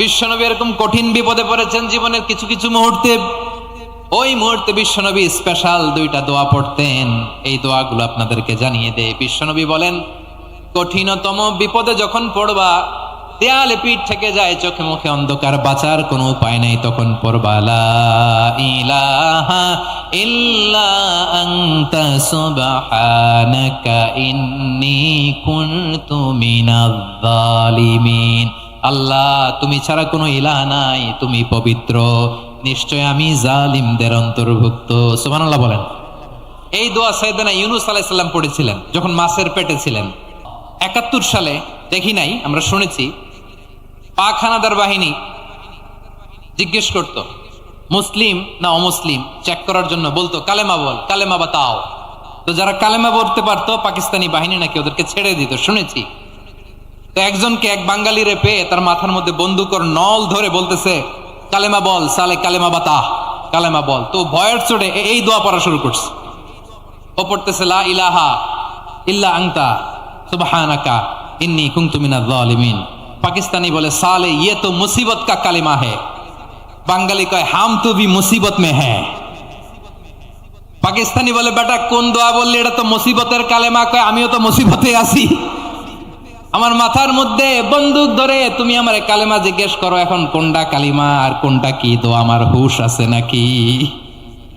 বিশ্বনবী এরকম কঠিন বিপদে পড়েছেন জীবনের কিছু কিছু মুহূর্তে। ওই মুহূর্তে বিশ্বনবী স্পেশাল দুইটা দোয়া পড়তেন। এই দোয়াগুলো আপনাদেরকে জানিয়ে দেয়। বিশ্বনবী বলেন, কঠিনতম বিপদে যখন পড়বা, দেয়ালে পিঠ থেকে যায়, চোখে মুখে অন্ধকার, বাঁচার কোনো উপায় নাই, তখন পড়বা লা ইলাহা ইল্লা আনতা সুবহানাকা ইন্নী কুনতু মিনাজ জালিমিন। আল্লাহ, তুমি ছাড়া কোনো ইলাহ নাই, তুমি পবিত্র, নিশ্চয় আমি জালিমদের অন্তর্ভুক্ত। সুবহানাল্লাহ বলেন। এই দোয়া সাইয়েদনা ইউনূস আলাইহিস সালাম পড়েছিলেন যখন মাছের পেটে ছিলেন। ৭১ সালে, দেখি নাই, আমরা শুনেছি, পাখানাদার বাহিনী জিজ্ঞেস করত মুসলিম না অমুসলিম চেক করার জন্য, বলতো কালেমা বল, কালেমা বাতাও। তো যারা কালেমা বলতে পারতো পাকিস্তানি বাহিনী নাকি ওদেরকে ছেড়ে দিত, শুনেছি। তো একজনকে, এক বাঙালিরে পেয়ে তার মাথার মধ্যে বন্দুকর নল ধরে বলতেছে, কালেমা বল সালে, কালেমা বাতা, কালেমা বল। তো ভয়ের চড়ে এই দোয়া পড়া শুরু করছে। ও পড়তেছে লা ইলাহা ইল্লা আনতা সুবহানাকা ইন্নী কুনতু মিনাজ জালিমিন। পাকিস্তানি বলে, সালে ইয়ে তো মুসিবত কা কালিমা হে। বাঙালি কয়, হাম তো ভি মুসিবত মে হ্যাঁ। পাকিস্তানি বলে, বেটা কোন দোয়া বললি, এটা তো মুসিবতের কালেমা। কয়, আমিও তো মুসিবতে আছি, আমার মাথার মধ্যে বন্দুক ধরে তুমি আমার কালেমা জিজ্ঞেস করো, এখন কোনটা কালিমা আর কোনটা কি দোয়া, আমার হুশ আছে নাকি?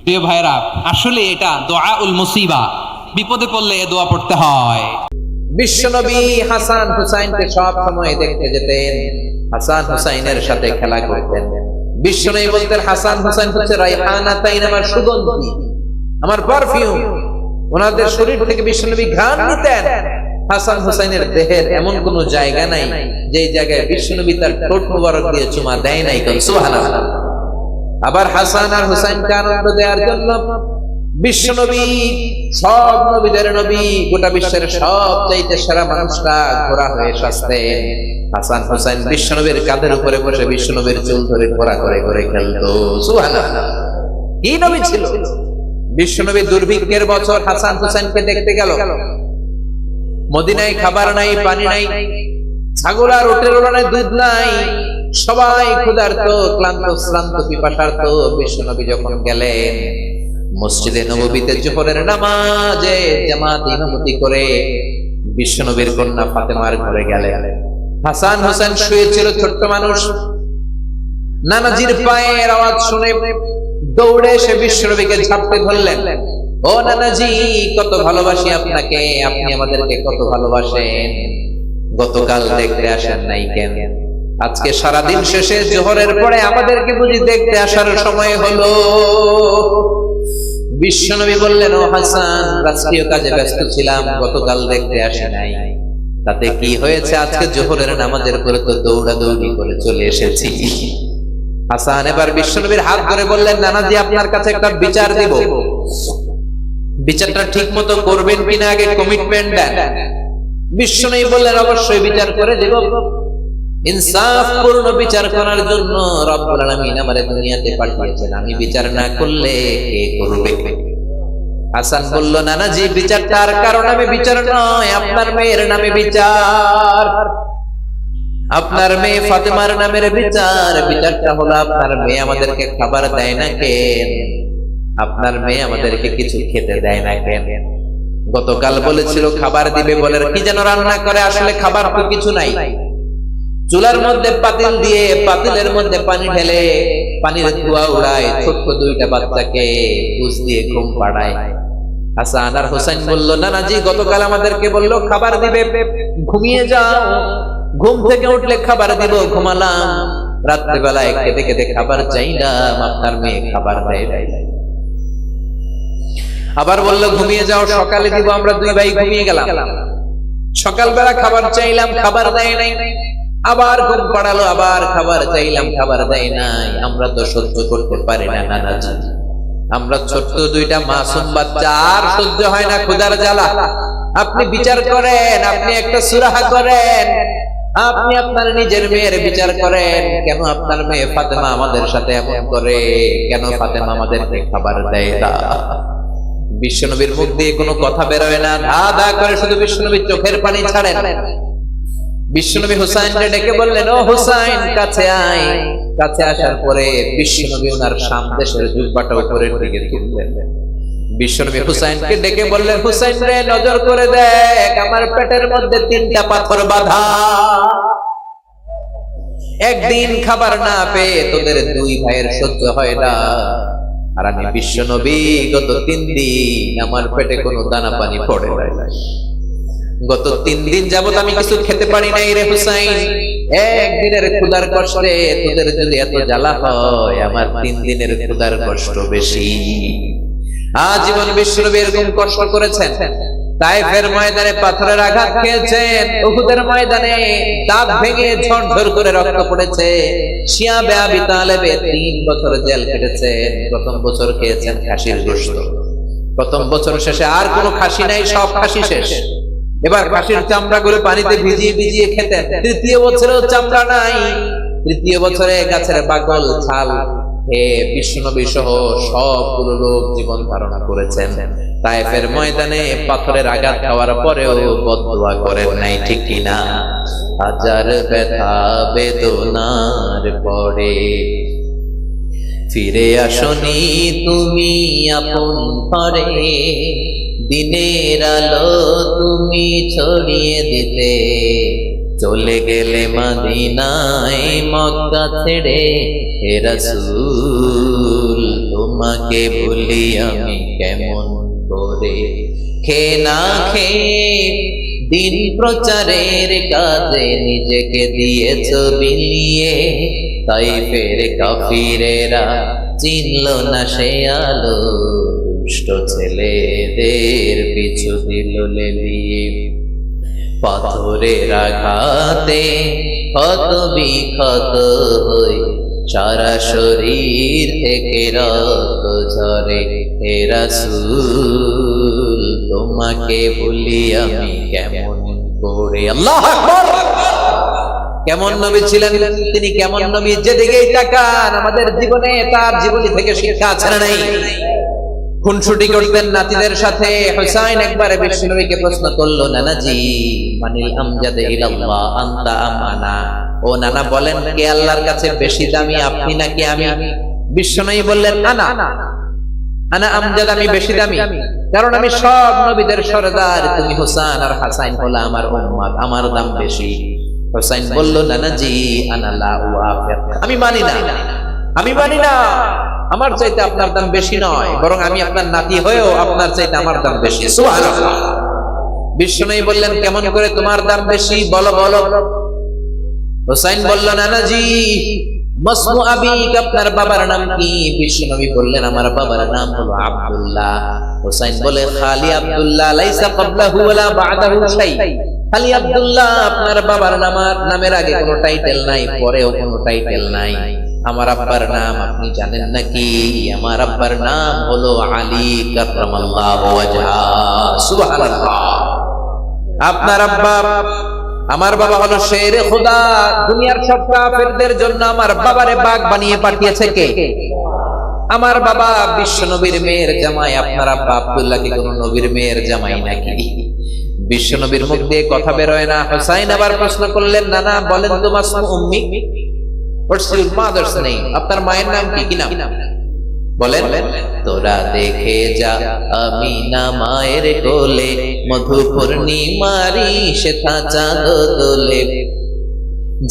প্রিয় ভাইরা, আসলে এটা দোয়াউল মুসিবা, বিপদে পড়লে এ দোয়া পড়তে হয়। বিশ্বনবী হাসান হুসাইনকে সব সময় দেখতে যেতেন, হাসান হুসাইনের সাথে খেলা করতেন। বিশ্বনবী বলতেন, হাসান হুসাইন হচ্ছে রাইহানাতাইন, আমার সুগন্ধি, আমার পারফিউম। ওনাদের শরীর থেকে বিশ্বনবী ঘ্রাণ নিতেন। হাসান হুসাইনের দেহের এমন কোন জায়গা নাই যে জায়গায় বিশ্বনবী তার ঠোঁট মোবারক দিয়ে চুমা দেয় নাই। সুবহানাল্লাহ। আবার হাসান আর হুসাইনকে আনন্দ দেওয়ার জন্য বিশ্বনবী, সব নবীদের নবী, গোটা বিশ্বের সবচাইতে সেরা মানুষটা ঘোড়া হয়ে সাজতেন। হাসান হুসাইন বিশ্বনবীর কাঁধের উপরে বসে বিশ্বনবীর চুল ধরে ঘোড়া করে করে খেলতো। সুবহানাল্লাহ। কি নবী ছিল! বিশ্বনবী দুর্ভিক্ষের বছর হাসান হুসাইনকে দেখতে গেল। মদিনায় খাবার নাই, পানি নাই, ছাগল আর উটের ওড়ানে দুধ নাই, সবাই ক্ষুধার্ত, ক্লান্ত, শ্রান্ত, পিপাসার্ত। বিশ্বনবী যখন গেলেন মসজিদে নববীতে জোহরের নামাজে জামাত ইমামতি করে বিশ্বনবীর কন্যা ফাতেমার ঘরে গেলেন। হাসান হোসেন শুয়েছিল, ছোট্ট মানুষ। নানাজির পায়ের আওয়াজ শুনে দৌড়ে এসে বিশ্বনবীকে ঝাপটে ধরলেন। ও নানাজি, কত ভালোবাসি আপনাকে, আপনি আমাদেরকে কত ভালোবাসেন। গতকাল দেখতে আসেন নাই কেন? আজকে সারাদিন শেষে জোহরের পরে আমাদেরকে বুঝি দেখতে আসার সময় হলো? বিশ্বনবী বললেন, ও হাসান, রাষ্ট্রীয় কাজে ব্যস্ত ছিলাম, গতকাল দেখতে আসে নাই। তাতে কি হয়েছে, আজকে জোহরের নামাজের পরে তো দৌড়াদৌড়ি করে চলে এসেছি। হাসান এবার বিশ্বনবীর হাত ধরে বললেন, নানাজি, আপনার কাছে একটা বিচার দিব, বিচারটা ঠিক মতো করবেন কিনা আগে কমিটমেন্ট দেন। বিশ্বনবী বললেন, অবশ্যই বিচার করে দেব। ইনসাফপূর্ণ বিচার করার জন্য রব্বুল আলামিন আমারে দুনিয়াতে পাঠিয়েছেন, আমি বিচার না করলে কে করবে? হাসান বলল, নানাজি, বিচারটা আর কারো নামে বিচার নয়, আপনার মেয়ের নামে বিচার, আপনার মেয়ে ফাতেমার নামের বিচার। বিচারটা হলো, আপনার মেয়ে আমাদেরকে খাবার দেয় না কেন? আপনার মেয়ে আমাদেরকে কিছু খেতে দেয় না কেন? গতকাল বলেছিল খাবার দিবে, বলে কি যেন রান্না করে, আসলে খাবার তো কিছু নাই। চুলার মধ্যে পাতিল দিয়ে পাতিলের মধ্যে পানি ঢেলে পানির ধোঁয়া উড়ায়, ছোট্ট দুইটা বাচ্চাকে বুঝ দিয়ে ঘুম পাড়ায়। হাসান আর হোসেন বলল, নানাজি, গতকাল আমাদেরকে বললো খাবার দিবে, ঘুমিয়ে যাও, ঘুম থেকে উঠলে খাবার দিব, ঘুমালাম। রাত্রিবেলায় খেতে খেতে খাবার চাইলাম, আপনার মেয়ে খাবার দেয় নাই। আবার বললো ঘুমিয়ে যাও, সকালে দিব, আমরা দুই ভাই ঘুমিয়ে গেলাম। সকালবেলা খাবার চাইলাম, খাবার দেয় নাই। আবার ঘুম পাড়ালো, আবার খাবার চাইলাম, খাবার দেয় নাই। আমরা তো সহ্য করতে পারি না নানাজি, আমরা ছোট্ট দুইটা মাসুম বাচ্চা, আর সহ্য হয় না ক্ষুধার জ্বালা। আপনি বিচার করেন, আপনি একটা সুরাহা করেন, আপনি আপনার নিজের মেয়ের বিচার করেন। কেন আপনার মেয়ে ফাতেমা আমাদের সাথে এমন করে? কেন ফাতেমা আমাদেরকে খাবার দেয় না? বিশ্বনবীর মুখ দিয়ে কোনো কথা বেরোয় না, ধা ধা করে শুধু বিশ্বনবীর চোখের পানি ছাড়েন। বিশ্বনবী হুসাইনকে ডেকে বললেন, ও হুসাইন কাছে আয়। কাছে আসার পরে বিশ্বনবী ওনার সামদেশের জুব্বাটা উপরের দিকে তুললেন। বিশ্বনবী হুসাইনকে ডেকে বললেন, হুসাইন রে নজর করে দেখ, আমার পেটের মধ্যে 3টা পাথর বাঁধা। একদিন খাবার না পেয়ে তোদের 2 ভাইয়ের সহ্য হয় না, আর আমি বিশ্বনবী গত 3 দিন আমার পেটে কোনো দানা পানি পড়ে নাই। গত 3 দিন যাবত আমি কিছু খেতে পারি নাই রে হুসাইন। একদিনের ক্ষুধার কষ্টে তোদের যদি এত জ্বালা হয়, আমার 3 দিনের ক্ষুধার কষ্ট বেশি। আজীবন বিশ্বনবী এরকম কষ্ট করেছেন। তায়েফের ময়দানে পাথরের আঘাত খেয়েছেন, উহুদের ময়দানে দাঁত ভেঙে ঝরঝর করে রক্ত পড়েছে। শিয়াবে আবি তালেবে 3 বছর জেল কেটেছেন। প্রথম বছর খেয়েছেন খাসির গোশত। প্রথম বছর শেষে আর কোনো খাসি নাই, সব খাসি শেষ। এবার খাসির চামড়া গুলো পানিতে ভিজিয়ে ভিজিয়ে খেতেন। তৃতীয় বছরেও চামড়া নাই। তৃতীয় বছরে গাছের বাকল ছাল বিশ্বনবী সহ সবগুলো লোক জীবন ধারণা করেছেন। তায়েফের ময়দানে পাথরের আঘাত খাওয়ার পরেও বদদুয়া করেন নাই, ঠিক কিনা? হাজার ব্যথা বেদনার পরে ফিরে আসনি তুমি আপন ঘরে, দিনের আলো তুমি ছড়িয়ে দিতে, চলে গেলে মদিনায় মক্কা ছেড়ে। হে রাসূল তোমাকে ভুলি আমি কেমন করে, খেয়ে না খেয়ে দিন প্রচারের কাজে নিজেকে দিয়েছ বিলিয়ে। তাইফের কাফিরেরা চিনল না সে আলো, দুষ্ট ছেলেদের পিছু দিল লেলিয়ে। পাথরের আঘাতে ক্ষত বিক্ষত হই, সারা শরীর থেকে রক্ত ঝরে। হে রাসূল তোমাকে ভুলি আমি কেমন করে। আল্লাহু আকবার! কেমন নবী ছিলেন তিনি, কেমন নবী যেদিকেই তাকান আমাদের জীবনে তার জীবনী থেকে শিক্ষা আছে না নাই? খুনসুটি করতেন নাতিদের সাথে। হুসাইন একবার বিশ্বনবীকে প্রশ্ন করলো, নানাজি মানিল আমজাদে ইলাল্লাহ আনতা আম আনা? ও নানা বলেন, কে আল্লাহর কাছে বেশি দামি, আপনি নাকি আমি? বিশ্বনবী বললেন, আনা আনা আমজাদ, আমি বেশি দামি, কারণ আমি সব নবীদের সরদার। তুমি হুসাইন আর হাসাইন হলো আমার উম্মত, আমার দাম বেশি। হুসাইন বলল, নানাজি আনা লা ওয়াফিক, আমি মানি না, আমি মানি না। আমার চাইতে আপনার দাম বেশি নয়, বরং আমি আপনার নাতি হয়েও আপনার চাইতে আমার দাম বেশি। সুবহানাল্লাহ। বিশ্বনবী বললেন, কেমন করে তোমার দাম বেশি, বলো বলো। হুসাইন বলল, নানাজি মাসমু আবিক, আপনার বাবার নাম কি? বিশ্বনবী বললেন, আমার বাবার নাম হলো আব্দুল্লাহ। হুসাইন বলে, খালি আব্দুল্লাহ, লাইসা ক্বাবলাহু ওয়ালা বা'দাহু শাই। খালি আব্দুল্লাহ, আপনার বাবার নামের আগে কোনো টাইটেল নাই, পরেও কোনো টাইটেল নাই। আমার আব্বার নাম আপনি জানেন নাকি? আমার আব্বার নাম হলো আলী কাররামাল্লাহু ওয়াজহা। সুবহানাল্লাহ। আপনার আব্বা, আমার বাবা হলো শেরে খোদা। দুনিয়ার সব কাফেরদের জন্য আমার বাবারে বাগ বানিয়ে পাঠিয়েছে কে? আমার বাবা বিশ্ব নবীর মেয়ের জামাই। আপনার আব্বা আব্দুল্লাহ কি কোন নবীর মেয়ের জামাই নাকি? বিশ্ব নবীর মুখ দিয়ে কথা বেরোয় না। হুসাইন আবার প্রশ্ন করলেন, নানা বলেন তো মাসমু উম্মি, হোয়াটস ইওর মাদারস নেম? আপনার মায়ের নাম কি? কি নাম বলেন? তোরা দেখে যা আমিনা মায়ের কোলে, মধু পূর্ণিমারি শ্বেতা চাঁদ দোলে,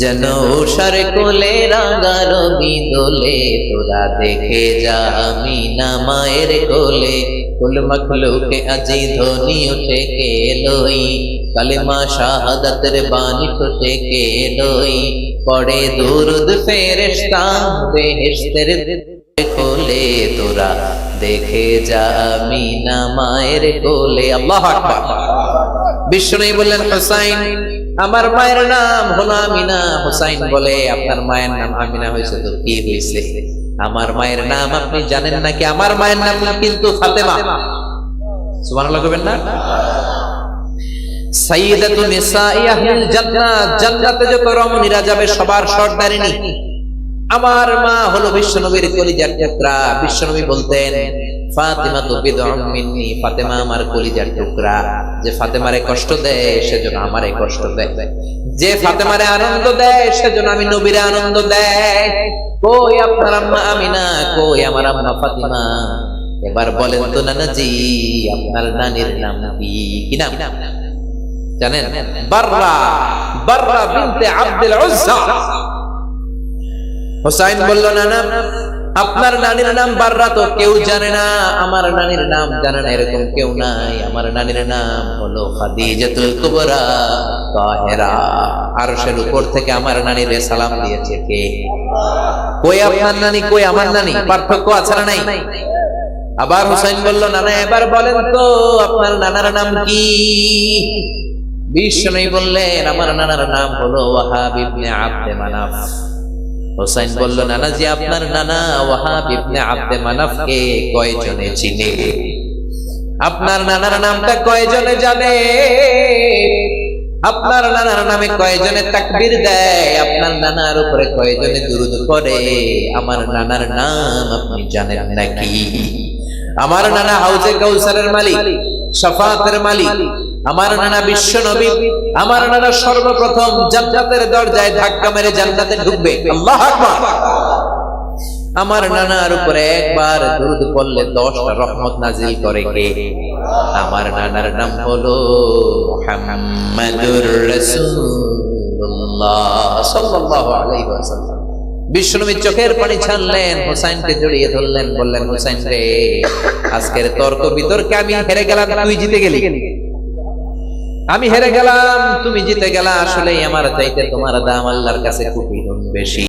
যেন উষার কোলে রাঙা রবি দোলে। তোরা দেখে যা আমিনা মায়ের কোলে, কুল মখলুকে আজি ধ্বনি উঠে কে লই, কালেমা শাহাদাতের বাণী ফুটে কে লই, পড়ে দুরুদ ফেরেশতা বেহেশতের কোলে। তোরা দেখে যা আমিনা মায়ের কোলে। আল্লাহু আকবার। বিশ্বনবী বললেন, হুসাইন আমার মায়ের নাম হলো আমিনা। হুসাইন বলে, আপনার মায়ের নাম আমিনা হয়েছে তো কি হয়েছে? আমার মায়ের নাম আপনি জানেন নাকি? আমার মায়ের নাম কিন্তু ফাতেমা। সুবহানাল্লাহ কইবেন না? সাইয়্যিদাতু নিসাই আহলিল জান্নাত, জান্নাতে যত রমণীরা যাবে সবার সর্দারিনী আমার মা হলো বিশ্বনবীর কলিজার টুকরা। বিশ্বনবী বলতেন, ফাতিমা তো বিদউম মিন্নি, ফাতেমা আমার কলিজার টুকরা। যে ফাতেমারে কষ্ট দেয় সেজন্য আমারে কষ্ট দেয়। যে ফাতেমারে আনন্দ দেয় সেজন্য আমি নবীরে আনন্দ দেয়। কই আপনার আম্মা আমিনা, কই আমার আম্মা ফাতিমা? এবার বলেন তো নানাজি, আপনার নানির নাম কি? কি নাম জানেন? বাররা, বাররা বিনতে আব্দুল উজ্জা। হুসাইন বলল, নানা আপনার নানির নাম বাররা তো কেউ জানে না, আমার নানির নাম জানে না এরকম কেউ নাই। আমার নানির নাম হলো খাদিজাতুল কুবরা তাহেরা। আরশের উপর থেকে আমার নানির সালাম দিয়েছে কে? কই আপনার নানি, কই আমার নানি? পার্থক্য আছে না নাই? আবার হুসাইন বলল, নানা এবার বলেন তো আপনার নানার নাম কি? বিষ্ণু বললেন, আমার নানার নাম হলো ওয়াহাব ইবনে আব্দে মানাফ। হুসাইন বলল, নানাজি আপনার নানা ওয়াহাব ইবনে আব্দে মানাফকে কয়জনে চিনে? আপনার নানার নামটা কয়জনে জানে? আপনার নানার নামে কয়জনে তাকবীর দেয়? আপনার নানার উপরে কয়জনে দুরূদ পড়ে? আমার নানার নাম আপনি জানেন নাকি? আমার নানা হাউজে কাউসারের মালিক, শাফাতের মালিক। আমার নানা বিশ্ব নবী। আমার নানা সর্বপ্রথম জান্নাতের দরজায় ধাক্কা মেরে জান্নাতে ঢুকবে। আল্লাহু আকবার। আমার নানার উপরে একবার দুরূদ পড়লে 10টা রহমত নাজিল করে কে? আমার নানার নাম হলো মুহাম্মাদুর রাসূলুল্লাহ সাল্লাল্লাহু আলাইহি ওয়াসাল্লাম। বিশ্বনবী চোখের পানি ছাড়লেন, হুসাইনকে জড়িয়ে ধরলেন, বললেন, হুসাইন রে, আজকের তর্ক বিতর্কে আমি হেরে গেলাম, তুই জিতে গেলি। আমি হেরে গেলাম, তুমি জিতে গেলা। আসলে আমার চাইতে তোমার দাম আল্লাহর কাছে কোটি গুণ বেশি।